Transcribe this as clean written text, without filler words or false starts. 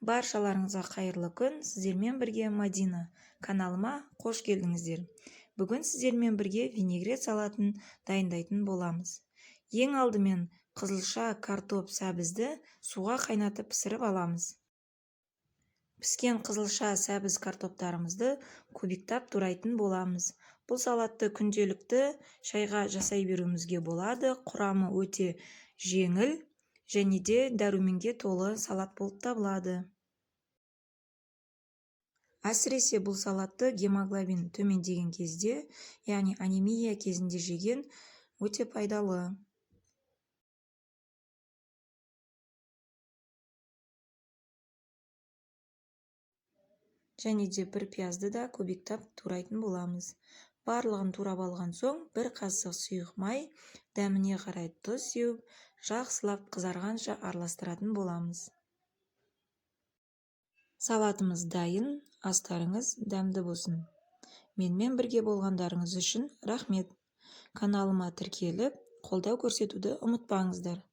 Баршаларыңызға қайырлы күн. Сіздермен бірге Мадина. Каналыма қош келдіңіздер. Бүгін сіздермен бірге винегрет салатын дайындайтын боламыз. Ең алдымен қызылша, картоп, сәбізді суға қайнатып пісіріп аламыз. Піскен қызылша, сәбіз картоптарымызды кубиктап турайтын боламыз. Бұл салатты күнделікті шайға жасай беруімізге болады. Құрамы өте жеңіл және де дәруменге толы салат болып табылады. Әсіресе бұл салатты гемоглобин төмендеген кезде, яғни анемия кезінде жеген өте пайдалы. Және де бір пиязды да кубиктап турайтын боламыз. Барлығын турап алған соң, бір қасық сұйық май, дәміне қарай тұз сеуіп, жақсылап қызарғанша араластыратын боламыз. Салатымыз дайын, астарыңыз дәмді болсын. Менімен бірге болғандарыңыз үшін рахмет. Каналыма тіркеліп, қолдау көрсетуді ұмытпаңыздар.